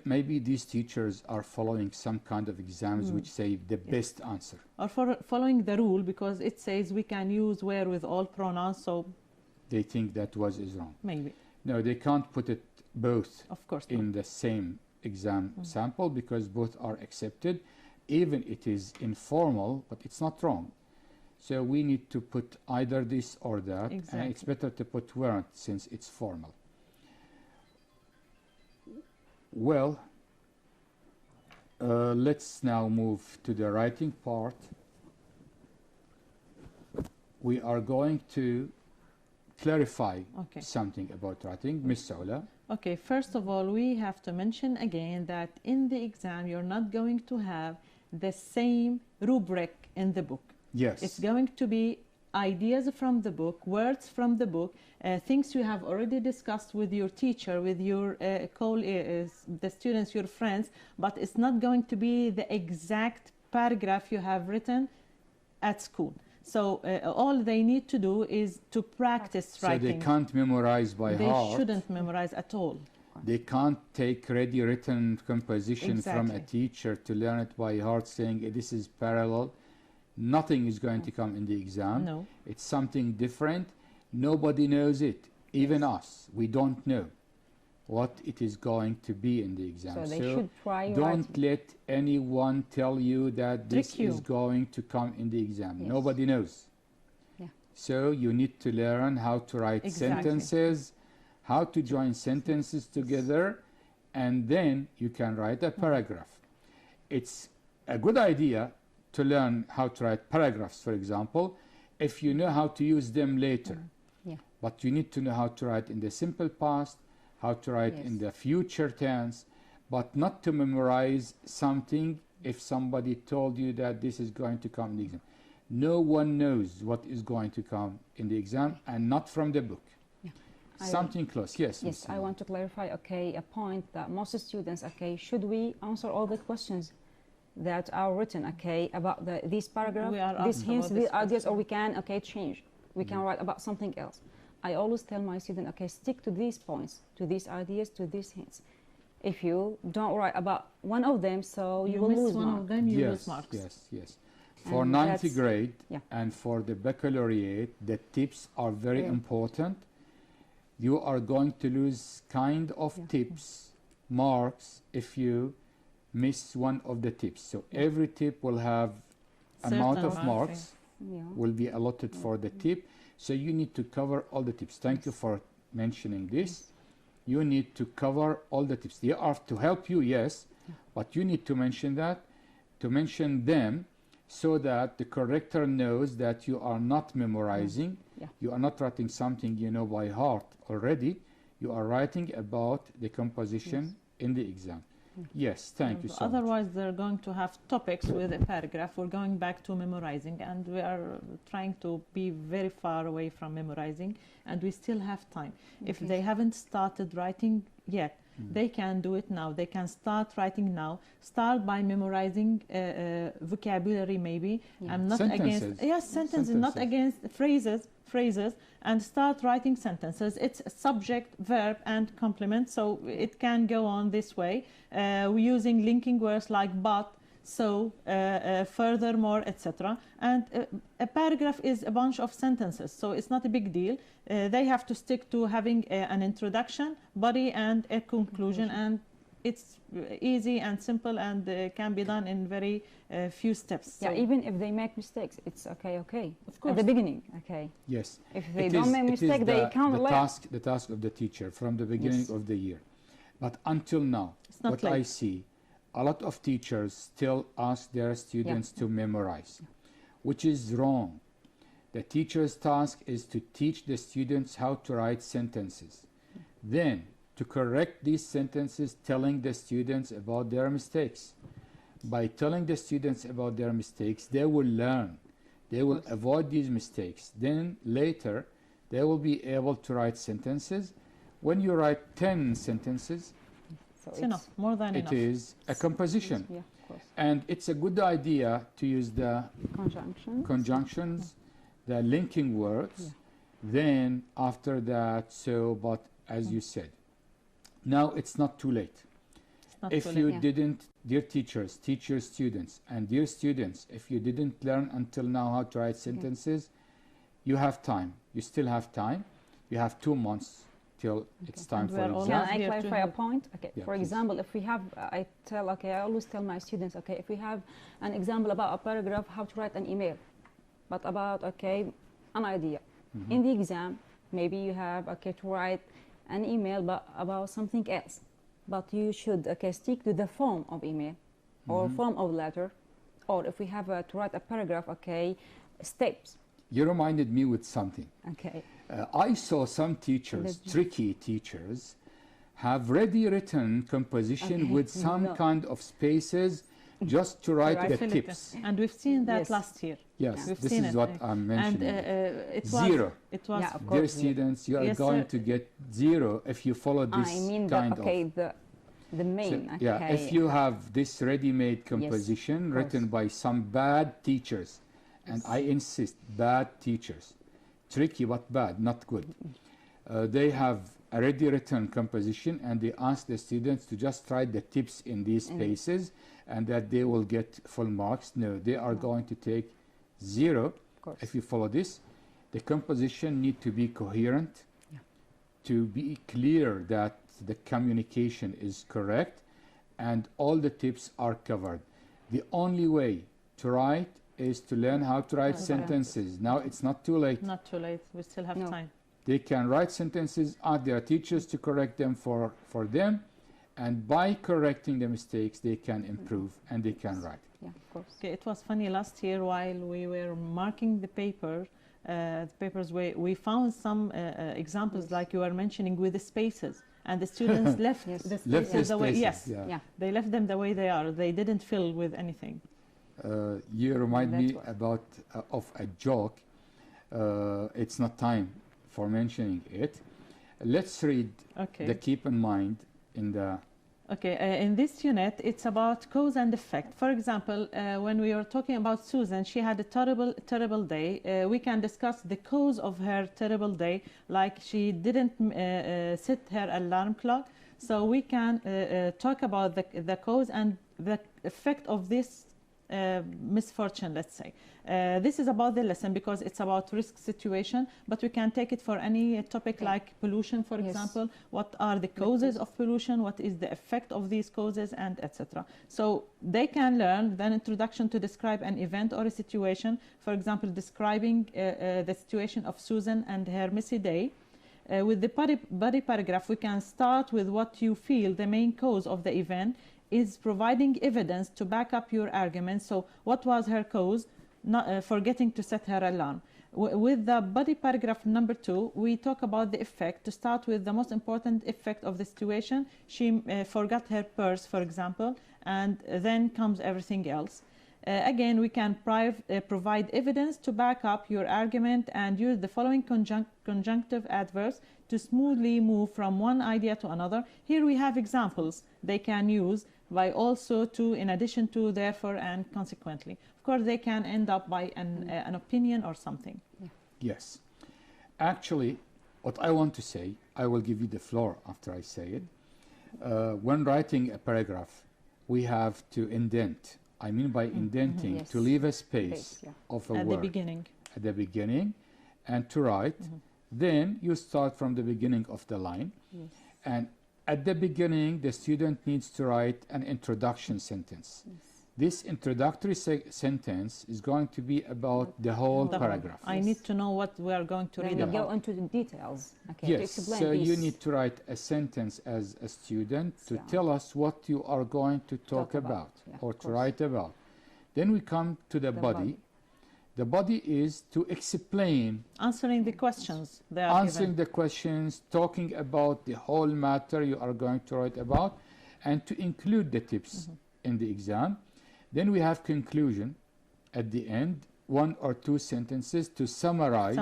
Maybe these teachers are following some kind of exams which say the best answer. Or for following the rule because it says we can use where with all pronouns, so They think that was is wrong. maybe, No, they can't put it both of course not. in the same exam sample because both are accepted. Even it is informal, but it's not wrong. So we need to put either this or that. And it's Exactly. better to put weren't since it's formal. Well, let's now move to the writing part. we are going to clarify Okay. something about writing. Miss Saula. Okay, first of all, we have to mention again that in the exam, you're not going to have the same rubric in the book. Yes. It's going to be ideas from the book, words from the book, things you have already discussed with your teacher, with your the students, your friends, but it's not going to be the exact paragraph you have written at school. So all they need to do is to practice So writing. they can't memorize by They heart. shouldn't memorize at all. They can't take ready written composition from a Exactly. teacher to learn it by heart, saying this is parallel. Nothing is going to come in the exam. No. It's something different. Nobody knows it. Even us, we don't know what it is going to be in the exam. So they should try don't writing. let anyone tell you that this Trick you. is going to come in the exam. Yes. Nobody knows. Yeah. So you need to learn how to write Exactly. sentences, how to join sentences together, and then you can write a paragraph. It's a good idea to learn how to write paragraphs, for example, if you know how to use them later. Yeah. But you need to know how to write in the simple past, how to write in Yes. the future tense, but not to memorize something if somebody told you that this is going to come in the exam. No one knows what is going to come in the exam, and not from the book. I- Something close. Yes. Yes, Ms. I Salma. want to clarify, okay, a point that most students, okay, should we answer all the questions that are written, okay, about these paragraphs, We are these asked hints, about these this ideas, or question. we can, okay, change. We can write about something else. I always tell my student, okay, stick to these points, to these ideas, to these hints. If you don't write about one of them, so you will miss lose one mark. of them, you Yes. lose marks. Yes. For And 90 that's- grade yeah. and for the baccalaureate, the tips are very Yeah. important. You are going to lose kind of Yeah. tips, marks, if you miss one of the tips. So every tip will have amount Certain of marks, marks Yeah. will be allotted for the tip. So you need to cover all the tips. Thank you for mentioning this. You need to cover all the tips. They are to help you, yes, but you need to mention them so that the corrector knows that you are not memorizing. Yeah. You are not writing something you know by heart already. You are writing about the composition in the exam. Yes, thank you so much. Otherwise, they're going to have topics with a paragraph. We're going back to memorizing, and we are trying to be very far away from memorizing, and we still have time. If Okay. they haven't started writing yet, they can do it now. They can start writing now. Start by memorizing vocabulary, maybe. Yeah. I'm not Sentences. against sentences, not Sentences. against phrases, and start writing sentences. It's a subject, verb, and complement, so it can go on this way. We're using linking words like but, so, furthermore, etc. And a paragraph is a bunch of sentences, so it's not a big deal. They have to stick to having an introduction, body, and a conclusion, and it's easy and simple, and can be done in very few steps. Yeah, So even if they make mistakes, it's okay. Of At course. the beginning, okay. Yes. If they It don't is- make it is mistake, they can't learn. the task of the teacher from the beginning Yes. of the year. But until now, It's not what I late. see, a lot of teachers still ask their students to memorize, which is wrong. The teacher's task is to teach the students how to write sentences. Then, to correct these sentences, telling the students about their mistakes. By telling the students about their mistakes, they will learn. They will avoid these mistakes. Then, later, they will be able to write sentences. When you write 10 sentences, So it's enough, more than it enough. is a composition. Yeah, of course. And it's a good idea to use the Conjunction. conjunctions, the linking words. Yeah. Then after that, but as you said, now it's not too late. It's not If too you late. Yeah. didn't, dear teachers, teach your students, and dear students, if you didn't learn until now how to write sentences, you have time. You still have time. You have 2 months till it's time And we for are all exam. Can I here to clarify a help. point? Okay. Yeah, For please. example, if we have, I always tell my students, okay, if we have an example about a paragraph, how to write an email, but about, okay, an idea. Mm-hmm. In the exam, maybe you have, okay, to write an email, but about something else. But you should, okay, stick to the form of email or Mm-hmm. form of letter, or if we have to write a paragraph, okay, steps. You reminded me with something. Okay. I saw some teachers, tricky teachers, have ready written composition with some kind of spaces just to write the tips. And we've seen that Yes. last year. Yes, We've this seen is it. what I'm mentioning. And Zero. It was Yeah, of Dear course. students, you are Yes, going sir. to get zero if you follow this I mean kind that, okay, of. the main, So, okay. yeah, if you have this ready-made composition of written by some bad teachers, and I insist, bad teachers, tricky but bad, not good. They have a ready written composition and they ask the students to just write the tips in these spaces and that they will get full marks. No, they are going to take zero Of course. if you follow this. The composition need to be coherent, to be clear that the communication is correct and all the tips are covered. The only way to write is to learn how to write sentences. Now it's not too late. not too late. We still have No. time. They can write sentences, ask their teachers to correct them for them, and by correcting the mistakes, they can improve and they can write. Yeah, of course. Okay, it was funny last year while we were marking the papers, we found some examples like you were mentioning with the spaces, and the students left Yes. the Left spaces the the way. spaces, Yes, yeah. Yeah. they left them the way they are. They didn't fill with anything. You remind me That's what- about of a joke. It's not time for mentioning it. Let's read Okay. the keep in mind in the Okay, in this unit, it's about cause and effect. For example, when we were talking about Susan, she had a terrible day. We can discuss the cause of her terrible day, like she didn't set her alarm clock. So we can talk about the cause and the effect of this misfortune, let's say. This is about the lesson because it's about risk situation, but we can take it for any topic like pollution, for Yes. example. What are the causes of pollution? What is the effect of these causes, and etc. So they can learn an introduction to describe an event or a situation. For example, describing the situation of Susan and her messy day. With the body paragraph, we can start with what you feel the main cause of the event is, providing evidence to back up your argument. So what was her cause? Not forgetting to set her alarm. With the body paragraph number 2, we talk about the effect. To start with the most important effect of the situation, she forgot her purse, for example, and then comes everything else. Again, we can provide evidence to back up your argument and use the following conjunctive adverbs to smoothly move from one idea to another. Here we have examples they can use by also to, in addition to, therefore, and consequently. Of course, they can end up by an opinion or something. Yes. Actually, what I want to say, I will give you the floor after I say it. When writing a paragraph, we have to indent. I mean by indenting, Yes. to leave a space Space, yeah. of a At word the beginning. at the beginning and to write. Then you start from the beginning of the line. Yes. And at the beginning, the student needs to write an introduction sentence. This introductory sentence is going to be about the whole The whole. paragraph. I need to know what we are going to Then read we about. go into the details. Okay, to Yes, explain so this. you need to write a sentence as a student to Yeah. tell us what you are going to talk about yeah, or of to course. write about. Then we come to the body. The body is to explain, Answering the questions they are answering given. the questions, talking about the whole matter you are going to write about, and to include the tips in the exam. Then we have conclusion at the end, 1 or 2 sentences to summarize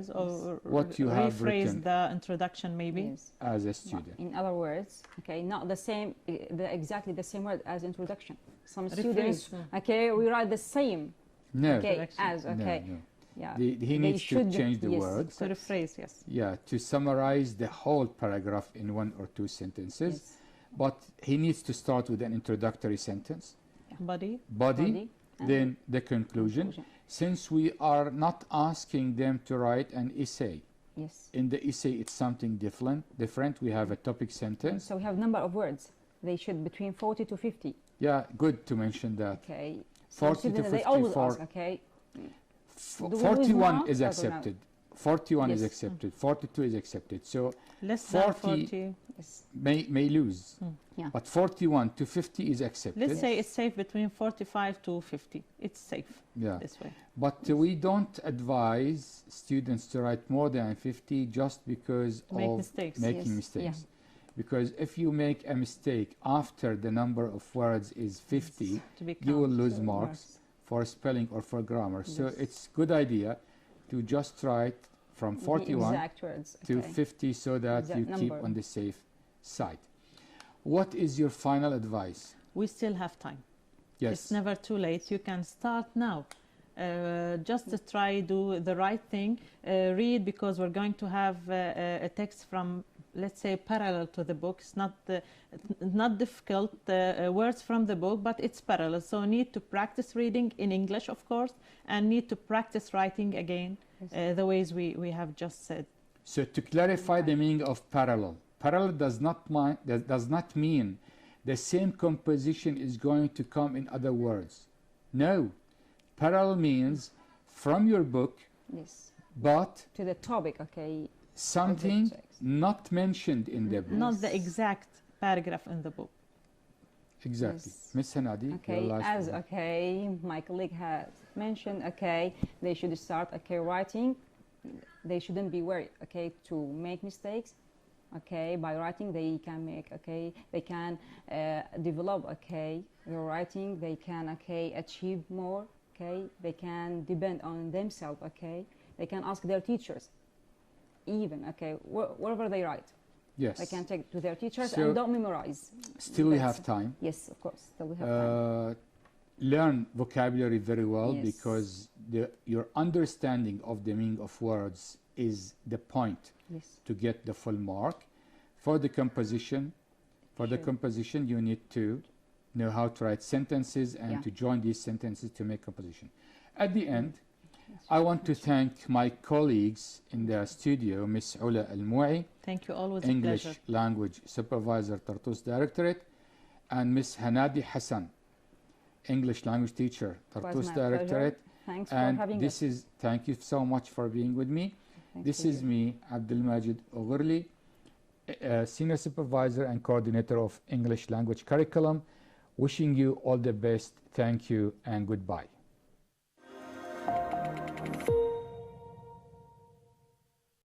or what you have rephrase written. the introduction maybe. Yes. as a student. In other words, okay, not the same, exactly the same word as introduction. Some Rephrase, students, yeah. okay, we write the same, No, okay, Correction. as, no, okay, no. yeah. He They needs to should- change the yes. words. To rephrase, yes. Yeah, to summarize the whole paragraph in 1 or 2 sentences. Yes. But he needs to start with an introductory sentence, Body. body, and then the conclusion. conclusion. Since we are not asking them to write an essay, Yes. in the essay it's something different. We have a topic sentence. So we have number of words. They should between 40 to 50. Yeah, good to mention that. Okay. 40 to students, they always 54. ask, okay. Do we lose 41 marks is or not? accepted. 41 is Yes. accepted, 42 is accepted. So Less than 40 40. Yes. may lose. Yeah. But 41 to 50 is accepted. Let's say it's safe between 45 to 50. It's safe Yeah. this way. But we don't advise students to write more than 50 just because Make of mistakes. making Yes. mistakes. Because if you make a mistake after the number of words is 50, To be you will counted. lose marks for spelling or for grammar. So Yes. it's good idea to just write from The 41 exact words. to Okay. 50 so that Exact you keep number. on the safe side. What is your final advice? We still have time. Yes. It's never too late. You can start now. Just to try do the right thing. Read, because we're going to have a text from, let's say, parallel to the book. It's not difficult words from the book, but it's parallel. So need to practice reading in English, of course, and need to practice writing again, the ways we have just said. So to clarify the meaning of parallel, parallel does not mean the same composition is going to come in other words. No, parallel means from your book, Yes. but To the topic. Okay. something text. not mentioned in the book. Not the exact paragraph in the book. Exactly. Yes. Miss Hanadi, your Okay, last as word. okay, my colleague has mentioned, okay, they should start writing. They shouldn't be worried, okay, to make mistakes. Okay, by writing they can make, okay, they can develop, okay, their writing. They can, okay, achieve more. Okay, they can depend on themselves. Okay, they can ask their teachers, even, okay, wherever they write. Yes. They can take to their teachers So- and don't memorize. Still we That's- have time. Yes, of course, still we have time. Learn vocabulary very well, Yes. because your understanding of the meaning of words is the point Yes. to get the full mark. For the composition, Sure. you need to know how to write sentences and Yeah. to join these sentences to make composition. At the end, I want to thank my colleagues in the studio, Miss Ula Al-Mou'i, Thank you. Always a English pleasure. Language Supervisor, Tartus Directorate, and Miss Hanadi Hassan, English Language Teacher, It was Tartus my pleasure. Directorate. Thanks for And having this us. is, thank you so much for being with me. Thank This you. is me, Abdelmajid Oghurli, Senior Supervisor and Coordinator of English Language Curriculum, wishing you all the best. Thank you and goodbye.